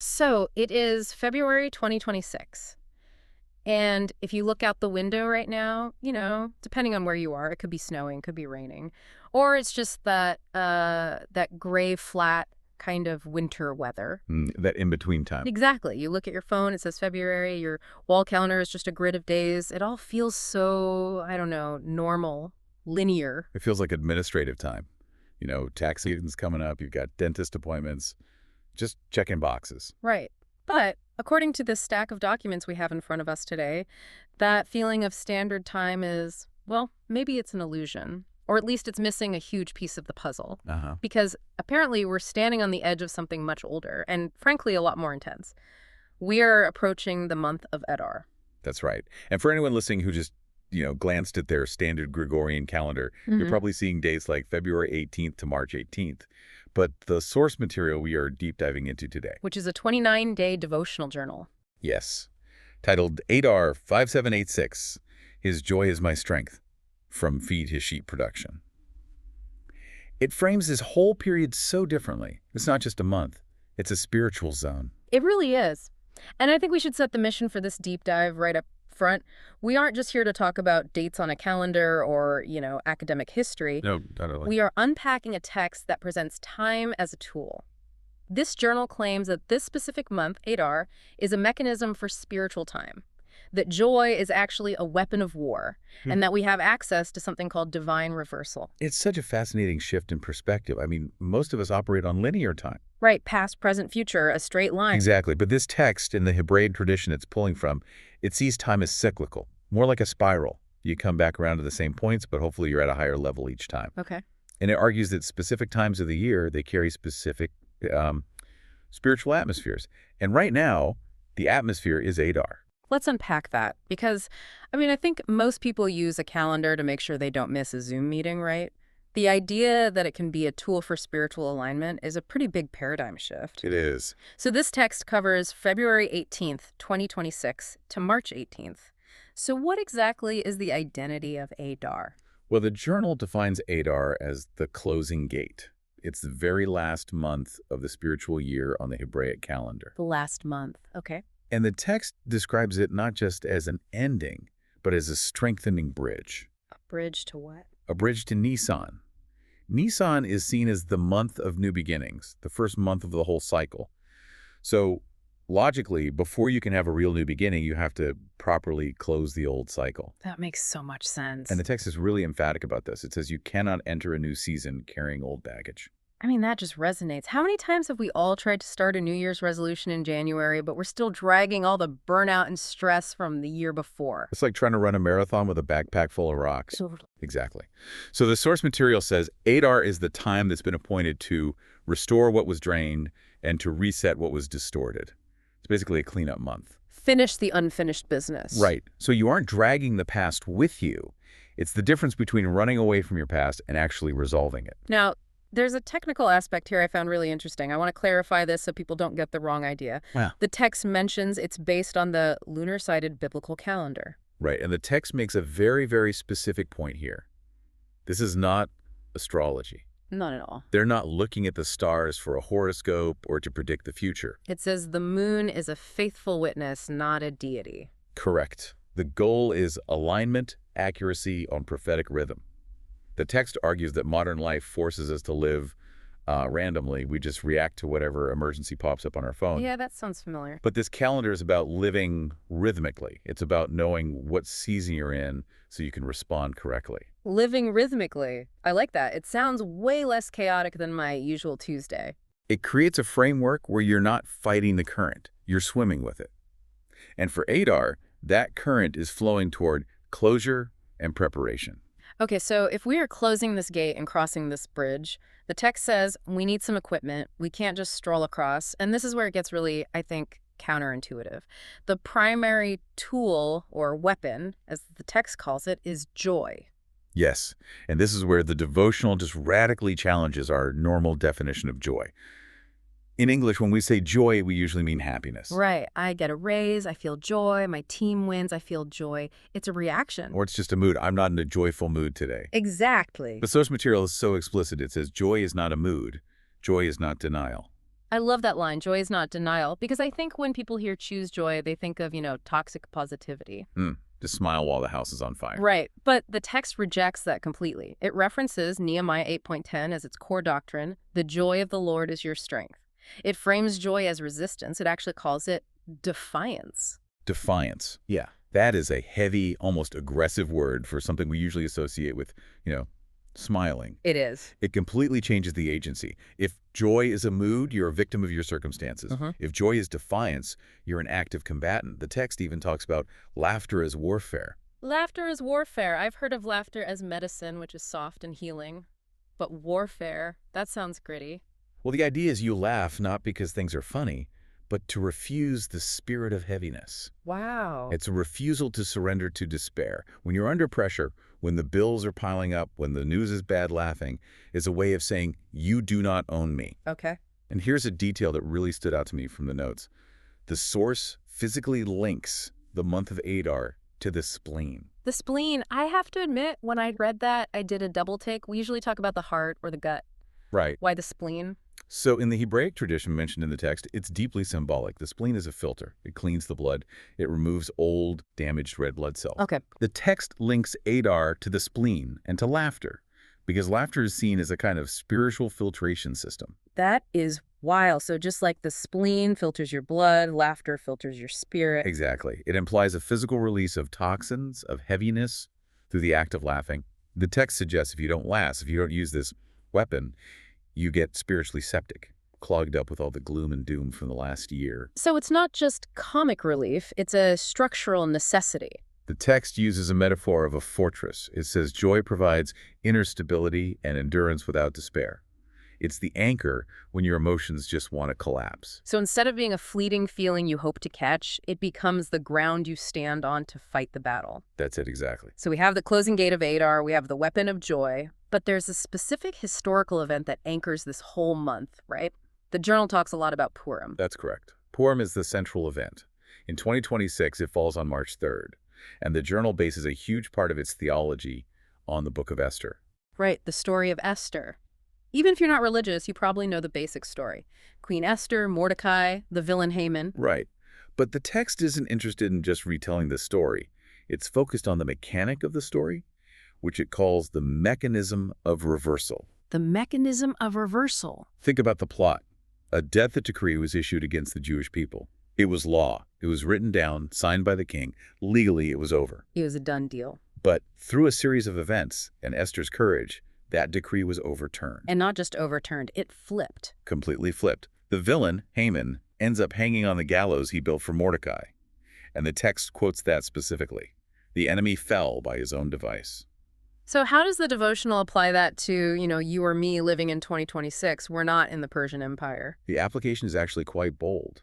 So it is February 2026. And if you look out the window right now, depending on where you are, it could be snowing, could be raining, or it's just that gray, flat kind of winter weather. That in-between time. Exactly. You look at your phone, it says February, your wall calendar is just a grid of days. It all feels so, I don't know, normal, linear. It feels like administrative time. Tax season's coming up. You've got dentist appointments. Just checking boxes. Right. But according to this stack of documents we have in front of us today, that feeling of standard time is, well, maybe it's an illusion. Or at least it's missing a huge piece of the puzzle. Because apparently we're standing on the edge of something much older and, frankly, a lot more intense. We are approaching the month of Adar. That's right. And for anyone listening who just, glanced at their standard Gregorian calendar, you're probably seeing dates like February 18th to March 18th. But the source material we are deep diving into today, Which is a 29-day devotional journal. yes, titled Adar 5786, His Joy is My Strength, from Feed His Sheep Production. It frames this whole period so differently. It's not just a month. It's a spiritual zone. It really is. And I think we should set the mission for this deep dive right up front. We aren't just here to talk about dates on a calendar or, academic history. No, not at all. We are unpacking a text that presents time as a tool. This journal claims that this specific month, Adar, is a mechanism for spiritual time, that joy is actually a weapon of war, and that we have access to something called divine reversal. It's such a fascinating shift in perspective. I mean, most of us operate on linear time. Right, past, present, future, a straight line. Exactly. But this text, in the Hebraic tradition it's pulling from, it sees time as cyclical, more like a spiral. You come back around to the same points, but hopefully you're at a higher level each time. Okay. And it argues that specific times of the year, they carry specific spiritual atmospheres. And right now, the atmosphere is Adar. Let's unpack that because, I think most people use a calendar to make sure they don't miss a Zoom meeting, right? The idea that it can be a tool for spiritual alignment is a pretty big paradigm shift. It is. So this text covers February 18th, 2026 to March 18th. So what exactly is the identity of Adar? Well, the journal defines Adar as the closing gate. It's the very last month of the spiritual year on the Hebraic calendar. The last month. Okay. And the text describes it not just as an ending, but as a strengthening bridge. A bridge to what? A bridge to Nisan. Nisan is seen as the month of new beginnings, the first month of the whole cycle. So, logically, before you can have a real new beginning, you have to properly close the old cycle. That makes so much sense. And the text is really emphatic about this. It says you cannot enter a new season carrying old baggage. That just resonates. How many times have we all tried to start a New Year's resolution in January, but we're still dragging all the burnout and stress from the year before? It's like trying to run a marathon with a backpack full of rocks. Totally. Exactly. So the source material says Adar is the time that's been appointed to restore what was drained and to reset what was distorted. It's basically a cleanup month. Finish the unfinished business. Right. So you aren't dragging the past with you. It's the difference between running away from your past and actually resolving it. Now, there's a technical aspect here I found really interesting. I want to clarify this so people don't get the wrong idea. Wow. The text mentions it's based on the lunar-sided biblical calendar. Right. And the text makes a very, very specific point here. This is not astrology. Not at all. They're not looking at the stars for a horoscope or to predict the future. It says the moon is a faithful witness, not a deity. Correct. The goal is alignment, accuracy on prophetic rhythm. The text argues that modern life forces us to live randomly. We just react to whatever emergency pops up on our phone. Yeah, that sounds familiar. But this calendar is about living rhythmically. It's about knowing what season you're in so you can respond correctly. Living rhythmically. I like that. It sounds way less chaotic than my usual Tuesday. It creates a framework where you're not fighting the current. You're swimming with it. And for Adar, that current is flowing toward closure and preparation. Okay, so if we are closing this gate and crossing this bridge, the text says we need some equipment. We can't just stroll across. And this is where it gets really, I think, counterintuitive. The primary tool or weapon, as the text calls it, is joy. Yes, and this is where the devotional just radically challenges our normal definition of joy. In English, when we say joy, we usually mean happiness. Right. I get a raise, I feel joy, my team wins, I feel joy. It's a reaction. Or it's just a mood. I'm not in a joyful mood today. Exactly. The source material is so explicit. It says joy is not a mood. Joy is not denial. I love that line, joy is not denial, because I think when people hear choose joy, they think of, toxic positivity. Just smile while the house is on fire. Right, but the text rejects that completely. It references Nehemiah 8.10 as its core doctrine, the joy of the Lord is your strength. It frames joy as resistance. It actually calls it defiance. Defiance. Yeah. That is a heavy, almost aggressive word for something we usually associate with, smiling. It is. It completely changes the agency. If joy is a mood, you're a victim of your circumstances. If joy is defiance, you're an active combatant. The text even talks about laughter as warfare. Laughter is warfare. I've heard of laughter as medicine, which is soft and healing. But warfare, that sounds gritty. Well, the idea is you laugh not because things are funny, but to refuse the spirit of heaviness. Wow. It's a refusal to surrender to despair. When you're under pressure, when the bills are piling up, when the news is bad, laughing is a way of saying, you do not own me. Okay. And here's a detail that really stood out to me from the notes. The source physically links the month of Adar to the spleen. The spleen, I have to admit, when I read that, I did a double take. We usually talk about the heart or the gut. Right. Why the spleen? So in the Hebraic tradition mentioned in the text, it's deeply symbolic. The spleen is a filter. It cleans the blood. It removes old, damaged red blood cells. Okay. The text links Adar to the spleen and to laughter, because laughter is seen as a kind of spiritual filtration system. That is wild. So just like the spleen filters your blood, laughter filters your spirit. Exactly. It implies a physical release of toxins, of heaviness, through the act of laughing. The text suggests if you don't laugh, if you don't use this weapon, you get spiritually septic, clogged up with all the gloom and doom from the last year. So it's not just comic relief, it's a structural necessity. The text uses a metaphor of a fortress. It says joy provides inner stability and endurance without despair. It's the anchor when your emotions just want to collapse. So instead of being a fleeting feeling you hope to catch, it becomes the ground you stand on to fight the battle. That's it exactly. So we have the closing gate of Adar, we have the weapon of joy, but there's a specific historical event that anchors this whole month, right? The journal talks a lot about Purim. That's correct. Purim is the central event. In 2026, it falls on March 3rd, and the journal bases a huge part of its theology on the book of Esther. Right, the story of Esther. Even if you're not religious, you probably know the basic story. Queen Esther, Mordecai, the villain Haman. Right. But the text isn't interested in just retelling the story. It's focused on the mechanic of the story, which it calls the mechanism of reversal. The mechanism of reversal. Think about the plot. A death decree was issued against the Jewish people. It was law. It was written down, signed by the king. Legally, it was over. It was a done deal. But through a series of events and Esther's courage, that decree was overturned. And not just overturned, it flipped. Completely flipped. The villain, Haman, ends up hanging on the gallows he built for Mordecai. And the text quotes that specifically. The enemy fell by his own device. So how does the devotional apply that to, you or me living in 2026? We're not in the Persian Empire. The application is actually quite bold.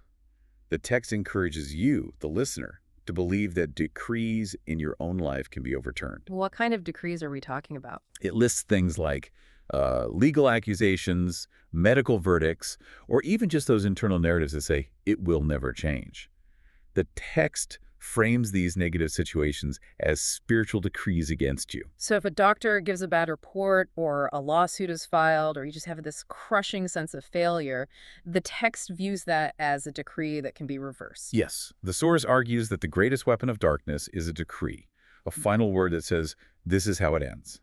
The text encourages you, the listener, to believe that decrees in your own life can be overturned. What kind of decrees are we talking about? It lists things like legal accusations, medical verdicts, or even just those internal narratives that say, it will never change. The text frames these negative situations as spiritual decrees against you. So if a doctor gives a bad report or a lawsuit is filed or you just have this crushing sense of failure, the text views that as a decree that can be reversed. Yes. The source argues that the greatest weapon of darkness is a decree, a final word that says, this is how it ends.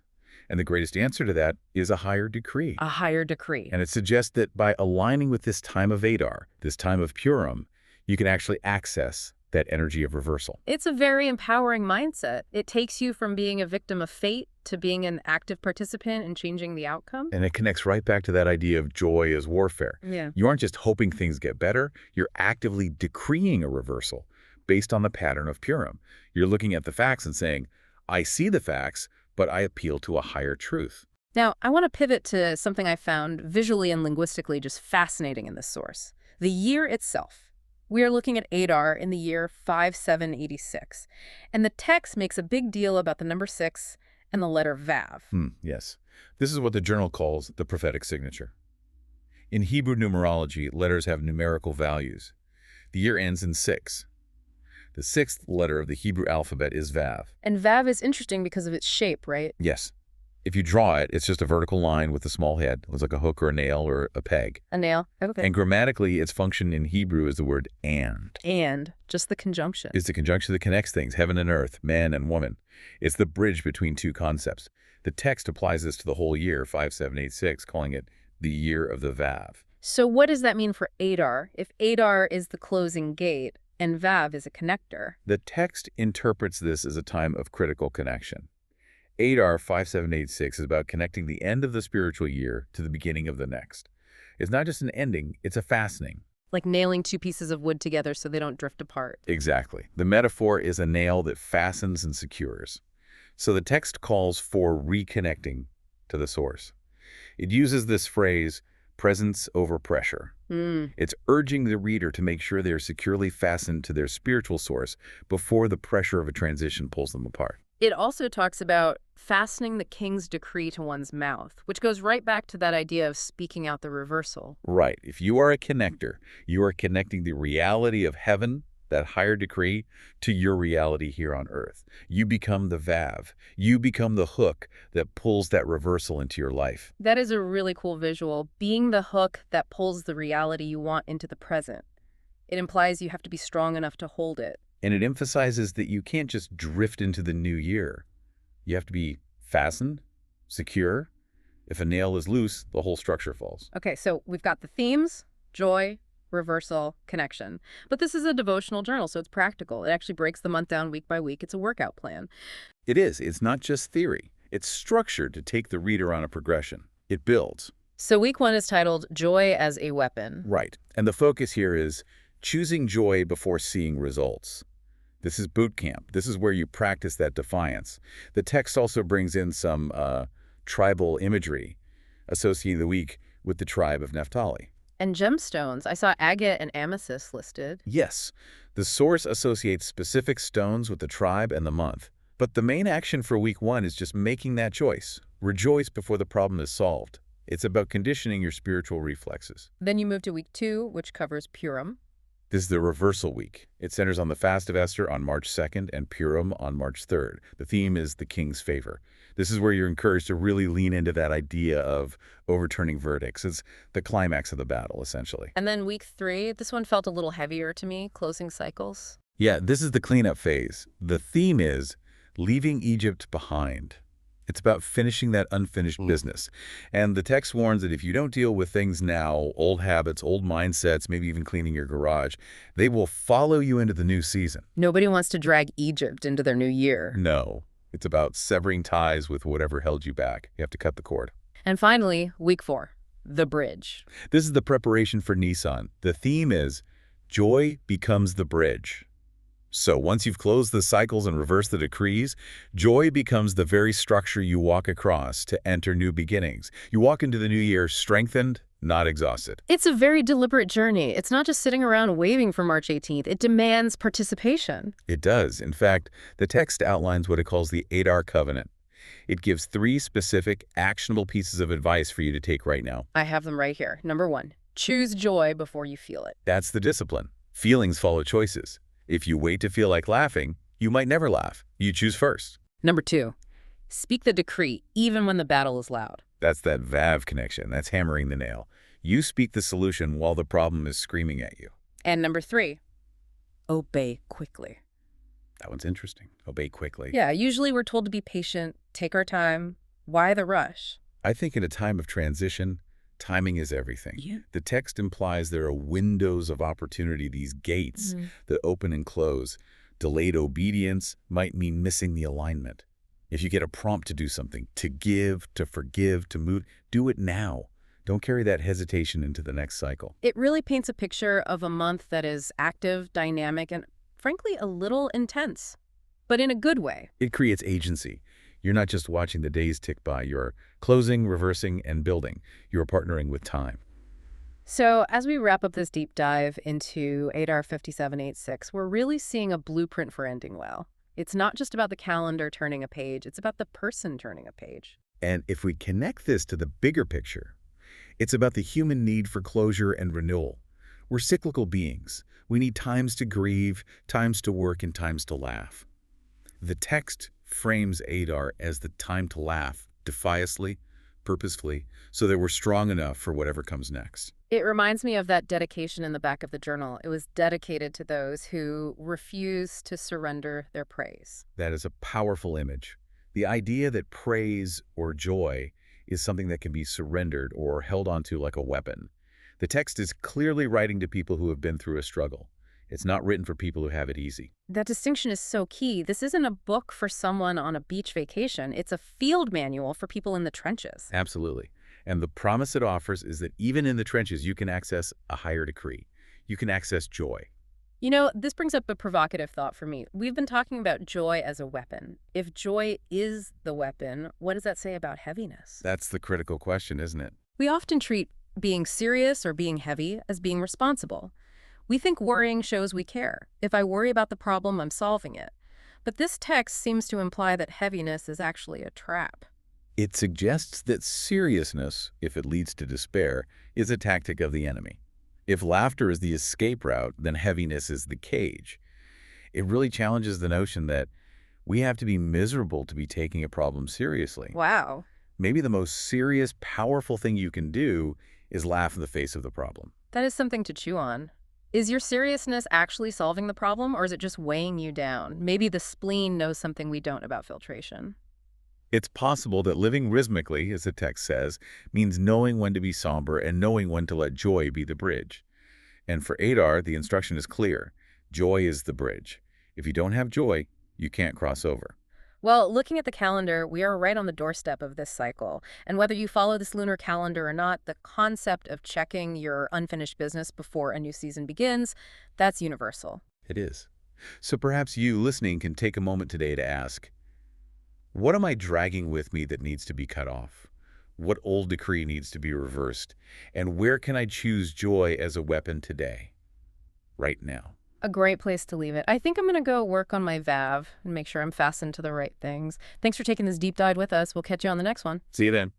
And the greatest answer to that is a higher decree. A higher decree. And it suggests that by aligning with this time of Adar, this time of Purim, you can actually access that energy of reversal. It's a very empowering mindset. It takes you from being a victim of fate to being an active participant in changing the outcome. And it connects right back to that idea of joy as warfare. Yeah. You aren't just hoping things get better, you're actively decreeing a reversal based on the pattern of Purim. You're looking at the facts and saying, I see the facts, but I appeal to a higher truth. Now, I want to pivot to something I found visually and linguistically just fascinating in this source. The year itself. We are looking at Adar in the year 5786, and the text makes a big deal about the number 6 and the letter Vav. Yes. This is what the journal calls the prophetic signature. In Hebrew numerology, letters have numerical values. The year ends in 6. The 6th letter of the Hebrew alphabet is Vav. And Vav is interesting because of its shape, right? Yes. If you draw it, it's just a vertical line with a small head. It looks like a hook or a nail or a peg. A nail. Okay. And grammatically, its function in Hebrew is the word and. And, just the conjunction. It's the conjunction that connects things, heaven and earth, man and woman. It's the bridge between two concepts. The text applies this to the whole year, 5786, calling it the year of the Vav. So what does that mean for Adar? If Adar is the closing gate and Vav is a connector. The text interprets this as a time of critical connection. Adar 5786 is about connecting the end of the spiritual year to the beginning of the next. It's not just an ending, it's a fastening. Like nailing two pieces of wood together so they don't drift apart. Exactly. The metaphor is a nail that fastens and secures. So the text calls for reconnecting to the source. It uses this phrase, presence over pressure. It's urging the reader to make sure they are securely fastened to their spiritual source before the pressure of a transition pulls them apart. It also talks about fastening the king's decree to one's mouth, which goes right back to that idea of speaking out the reversal. Right. If you are a connector, you are connecting the reality of heaven, that higher decree, to your reality here on earth. You become the Vav. You become the hook that pulls that reversal into your life. That is a really cool visual, being the hook that pulls the reality you want into the present. It implies you have to be strong enough to hold it. And it emphasizes that you can't just drift into the new year. You have to be fastened, secure. If a nail is loose, the whole structure falls. Okay, so we've got the themes, joy, reversal, connection. But this is a devotional journal, so it's practical. It actually breaks the month down week by week. It's a workout plan. It is. It's not just theory. It's structured to take the reader on a progression. It builds. So week 1 is titled Joy as a Weapon. Right. And the focus here is choosing joy before seeing results. This is boot camp. This is where you practice that defiance. The text also brings in some tribal imagery associating the week with the tribe of Naphtali. And gemstones. I saw agate and amethyst listed. Yes, the source associates specific stones with the tribe and the month. But the main action for week 1 is just making that choice. Rejoice before the problem is solved. It's about conditioning your spiritual reflexes. Then you move to week 2, which covers Purim. This is the reversal week. It centers on the fast of Esther on March 2nd and Purim on March 3rd. The theme is the king's favor. This is where you're encouraged to really lean into that idea of overturning verdicts. It's the climax of the battle, essentially. And then week 3, this one felt a little heavier to me, closing cycles. Yeah, this is the cleanup phase. The theme is leaving Egypt behind. It's about finishing that unfinished business. And the text warns that if you don't deal with things now, old habits, old mindsets, maybe even cleaning your garage, they will follow you into the new season. Nobody wants to drag Egypt into their new year. No, it's about severing ties with whatever held you back. You have to cut the cord. And finally, week 4, the bridge. This is the preparation for Nisan. The theme is joy becomes the bridge. So once you've closed the cycles and reversed the decrees, joy becomes the very structure you walk across to enter new beginnings. You walk into the new year strengthened, not exhausted. It's a very deliberate journey. It's not just sitting around waiting for March 18th. It demands participation. It does. In fact, the text outlines what it calls the Adar covenant. It gives 3 specific, actionable pieces of advice for you to take right now. I have them right here. Number 1, choose joy before you feel it. That's the discipline. Feelings follow choices. If you wait to feel like laughing, you might never laugh. You choose first. Number 2, speak the decree even when the battle is loud. That's that Vav connection. That's hammering the nail. You speak the solution while the problem is screaming at you. And number 3, obey quickly. That one's interesting. Obey quickly. Yeah, usually we're told to be patient, take our time. Why the rush? I think in a time of transition, timing is everything. Yeah. The text implies there are windows of opportunity, these gates that open and close. Delayed obedience might mean missing the alignment. If you get a prompt to do something, to give, to forgive, to move, do it now. Don't carry that hesitation into the next cycle. It really paints a picture of a month that is active, dynamic, and frankly, a little intense, but in a good way. It creates agency. You're not just watching the days tick by. You're closing, reversing, and building. You're partnering with time. So as we wrap up this deep dive into Adar 5786, we're really seeing a blueprint for ending well. It's not just about the calendar turning a page. It's about the person turning a page. And if we connect this to the bigger picture, it's about the human need for closure and renewal. We're cyclical beings. We need times to grieve, times to work, and times to laugh. The text frames Adar as the time to laugh, defiously, purposefully, so that we're strong enough for whatever comes next. It reminds me of that dedication in the back of the journal. It was dedicated to those who refuse to surrender their praise. That is a powerful image. The idea that praise or joy is something that can be surrendered or held onto like a weapon. The text is clearly writing to people who have been through a struggle. It's not written for people who have it easy. That distinction is so key. This isn't a book for someone on a beach vacation. It's a field manual for people in the trenches. Absolutely. And the promise it offers is that even in the trenches, you can access a higher decree. You can access joy. You know, this brings up a provocative thought for me. We've been talking about joy as a weapon. If joy is the weapon, what does that say about heaviness? That's the critical question, isn't it? We often treat being serious or being heavy as being responsible. We think worrying shows we care. If I worry about the problem, I'm solving it. But this text seems to imply that heaviness is actually a trap. It suggests that seriousness, if it leads to despair, is a tactic of the enemy. If laughter is the escape route, then heaviness is the cage. It really challenges the notion that we have to be miserable to be taking a problem seriously. Wow. Maybe the most serious, powerful thing you can do is laugh in the face of the problem. That is something to chew on. Is your seriousness actually solving the problem, or is it just weighing you down? Maybe the spleen knows something we don't about filtration. It's possible that living rhythmically, as the text says, means knowing when to be somber and knowing when to let joy be the bridge. And for Adar, the instruction is clear. Joy is the bridge. If you don't have joy, you can't cross over. Well, looking at the calendar, we are right on the doorstep of this cycle. And whether you follow this lunar calendar or not, the concept of checking your unfinished business before a new season begins, that's universal. It is. So perhaps you, listening, can take a moment today to ask, what am I dragging with me that needs to be cut off? What old decree needs to be reversed? And where can I choose joy as a weapon today? Right now. A great place to leave it. I think I'm going to go work on my valve and make sure I'm fastened to the right things. Thanks for taking this deep dive with us. We'll catch you on the next one. See you then.